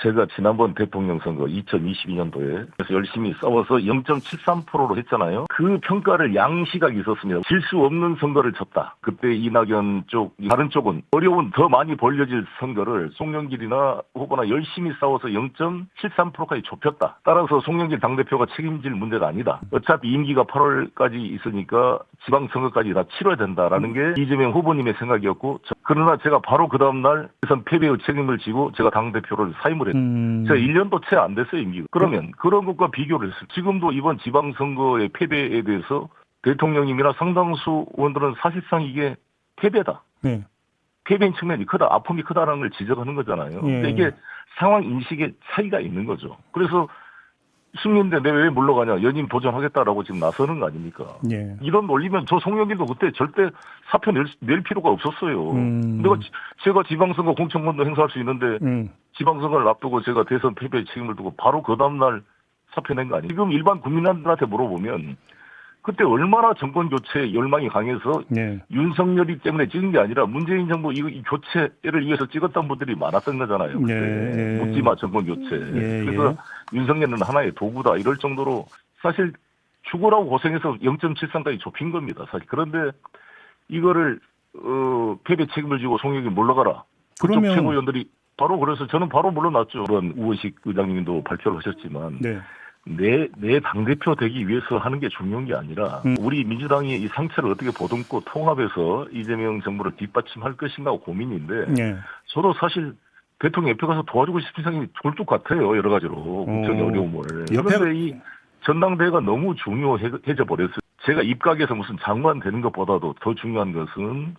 제가 지난번 대통령 선거 2022년도에 그래서 열심히 싸워서 0.73%로 했잖아요. 그 평가를 양시각이 있었습니다. 질 수 없는 선거를 쳤다. 그때 이낙연 쪽, 다른 쪽은 어려운 더 많이 벌려질 선거를 송영길이나 후보나 열심히 싸워서 0.73%까지 좁혔다. 따라서 송영길 당대표가 책임질 문제가 아니다. 어차피 임기가 8월까지 있으니까 지방선거까지 다 치러야 된다라는 게 이재명 후보님의 생각이었고, 그러나 제가 바로 그 다음날 대선 패배의 책임을 지고 제가 당대표를 사임을 했어요. 제가 1년도 채 안 됐어요, 임기가. 그러면 그런 것과 비교를 했어요. 지금도 이번 지방선거의 패배에 대해서 대통령님이나 상당수 의원들은 사실상 이게 패배다. 네. 패배인 측면이 크다, 아픔이 크다라는 걸 지적하는 거잖아요. 근데 이게 상황 인식의 차이가 있는 거죠. 그래서 승리인데 내가 왜 물러가냐, 연임 도전하겠다라고 지금 나서는 거 아닙니까? 예. 이런 논리면 저 송영길도 그때 절대 사표 낼 필요가 없었어요. 제가 지방선거 공천권도 행사할 수 있는데 지방선거를 앞두고 제가 대선 패배의 책임을 두고 바로 그 다음날 사표 낸 거 아니에요? 지금 일반 국민들한테 물어보면 그때 얼마나 정권 교체 열망이 강해서 윤석열이 때문에 찍은 게 아니라 문재인 정부 이 교체를 위해서 찍었던 분들이 많았던 거잖아요. 묻지마 정권 교체. 그래서 윤석열은 하나의 도구다 이럴 정도로 사실 죽으라고 고생해서 0.73까지 좁힌 겁니다. 사실. 그런데 이거를 패배 책임을 지고 송영길 물러가라. 그쪽 최고위원들이 바로 그래서 저는 바로 물러났죠. 그런 우원식 의장님도 발표를 하셨지만 내 당대표 되기 위해서 하는 게 중요한 게 아니라 우리 민주당이 이 상처를 어떻게 보듬고 통합해서 이재명 정부를 뒷받침할 것인가 고민인데 저도 사실 대통령 옆에 가서 도와주고 싶은 생각이 굴뚝 같아요. 여러 가지로 국정의 어려움을. 그런데 이 전당대회가 너무 중요해져 버렸어요. 제가 입각해서 무슨 장관 되는 것보다도 더 중요한 것은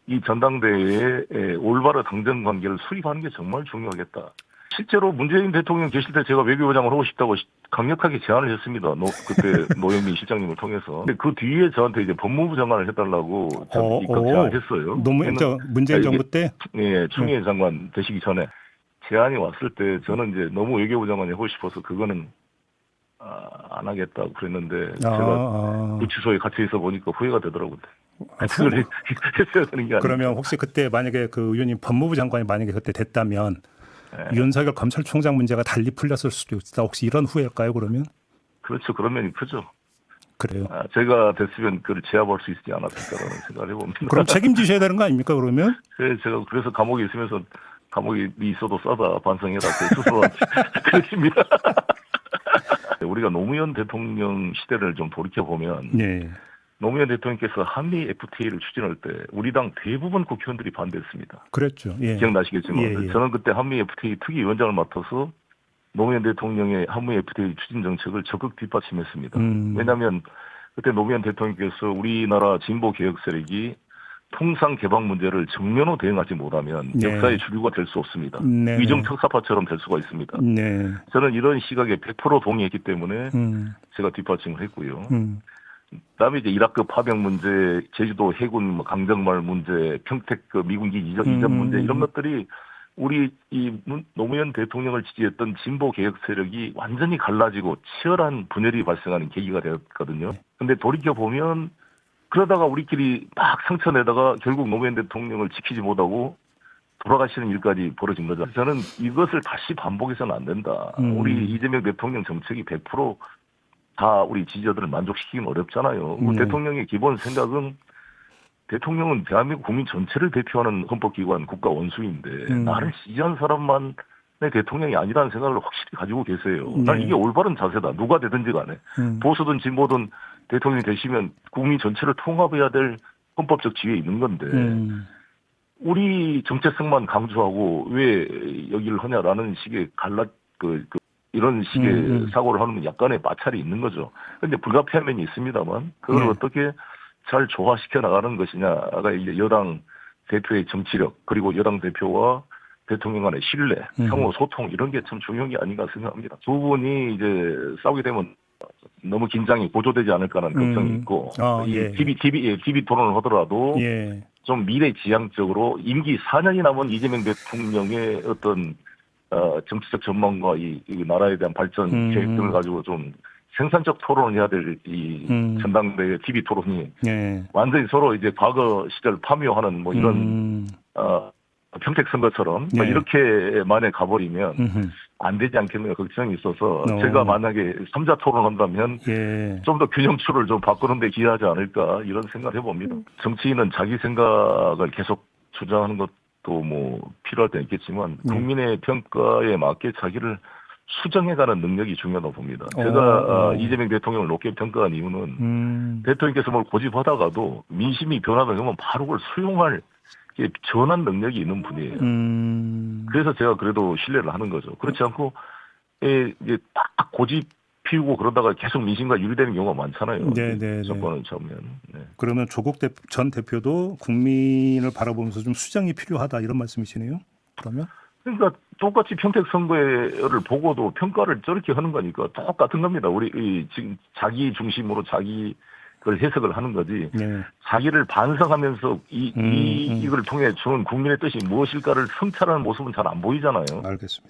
이 전당대회의 올바른 당정 관계를 수립하는 게 정말 중요하겠다. 실제로 문재인 대통령 계실 때 제가 외교부장을 하고 싶다고 강력하게 제안을 했습니다. 그때 노영민 실장님을 통해서. 근데 그 뒤에 저한테 이제 법무부 장관을 해달라고 제안을 했어요. 문재인 정부 때? 네, 추미애 장관 되시기 전에 제안이 왔을 때 저는 이제 너무 외교부 장관이 하고 싶어서 그거는 안 하겠다고 그랬는데 제가 구치소에 갇혀 있어 보니까 후회가 되더라고요. 그걸 했어야 되는 게 아니라. 그러면 혹시 그때 만약에 그 의원님 법무부 장관이 만약에 그때 됐다면 윤석열 검찰총장 문제가 달리 풀렸을 수도 있다. 혹시 이런 후회일까요, 그러면? 그렇죠. 그런 면이 크죠. 그래요. 제가 됐으면 그걸 제압할 수 있지 않았을까라는 생각을 해봅니다. 그럼 책임지셔야 되는 거 아닙니까, 그러면? 제가 그래서 감옥에 있으면서 감옥이 있어도 싸다 반성해라. 스스로한테 그랬습니다. 우리가 노무현 대통령 시대를 좀 돌이켜보면 노무현 대통령께서 한미 FTA를 추진할 때 우리 당 대부분 국회의원들이 반대했습니다. 그랬죠. 기억나시겠지만 저는 그때 한미 FTA 특위위원장을 맡아서 노무현 대통령의 한미 FTA 추진 정책을 적극 뒷받침했습니다. 왜냐하면 그때 노무현 대통령께서 우리나라 진보 개혁 세력이 통상 개방 문제를 정면으로 대응하지 못하면 역사의 주류가 될 수 없습니다. 위정 척사파처럼 될 수가 있습니다. 저는 이런 시각에 100% 동의했기 때문에 제가 뒷받침을 했고요. 그다음에 이제 이라크 파병 문제, 제주도 해군 강정말 문제, 평택 미군기 이전 문제 이런 것들이 우리 이 노무현 대통령을 지지했던 진보 개혁 세력이 완전히 갈라지고 치열한 분열이 발생하는 계기가 되었거든요. 근데 돌이켜 보면 그러다가 우리끼리 막 상처내다가 결국 노무현 대통령을 지키지 못하고 돌아가시는 일까지 벌어진 거죠. 저는 이것을 다시 반복해서는 안 된다. 우리 이재명 대통령 정책이 100% 다 우리 지지자들을 만족시키기는 어렵잖아요. 대통령의 기본 생각은 대통령은 대한민국 국민 전체를 대표하는 헌법기관 국가 원수인데 나를 지지한 사람만의 대통령이 아니라는 생각을 확실히 가지고 계세요. 난 이게 올바른 자세다. 누가 되든지 간에. 보수든 진보든 대통령이 되시면 국민 전체를 통합해야 될 헌법적 지위에 있는 건데 우리 정체성만 강조하고 왜 여기를 하냐라는 식의 이런 식의 사고를 하는 약간의 마찰이 있는 거죠. 그런데 불가피한 면이 있습니다만 그걸 어떻게 잘 조화시켜 나가는 것이냐가 이제 여당 대표의 정치력 그리고 여당 대표와 대통령 간의 신뢰, 상호 소통 이런 게 참 중요한 게 아닌가 생각합니다. 두 분이 이제 싸우게 되면 너무 긴장이 고조되지 않을까라는 걱정이 있고 TV 토론을 하더라도 좀 미래지향적으로 임기 4년이 남은 이재명 대통령의 어떤 정치적 전망과 이 나라에 대한 발전 계획 등을 가지고 좀 생산적 토론을 해야 될 이 전당대회 TV 토론이 완전히 서로 이제 과거 시절 파묘하는 뭐 이런 평택 선거처럼 네. 이렇게만에 가버리면 음흠. 안 되지 않겠느냐 걱정이 있어서 어. 제가 만약에 3자 토론한다면 예. 좀 더 균형추를 좀 바꾸는 데 기여하지 않을까 이런 생각을 해봅니다. 정치인은 자기 생각을 계속 주장하는 것도 뭐 필요할 때 있겠지만 국민의 평가에 맞게 자기를 수정해가는 능력이 중요하다고 봅니다. 제가 이재명 대통령을 높게 평가한 이유는 대통령께서 뭘 고집하다가도 민심이 변하다 그러면 바로 그걸 수용할 전환 능력이 있는 분이에요. 그래서 제가 그래도 신뢰를 하는 거죠. 그렇지 않고 이제 딱 고집 피우고 그러다가 계속 민심과 유리되는 경우가 많잖아요. 네네. 정권을 잡으면. 네. 그러면 조국 전 대표도 국민을 바라보면서 좀 수정이 필요하다 이런 말씀이시네요. 그러면? 그러니까 똑같이 평택 선거를 보고도 평가를 저렇게 하는 거니까 똑같은 겁니다. 우리 지금 자기 중심으로 자기 그걸 해석을 하는 거지. 네. 자기를 반성하면서 이걸 통해 주는 국민의 뜻이 무엇일까를 성찰하는 모습은 잘 안 보이잖아요. 알겠습니다.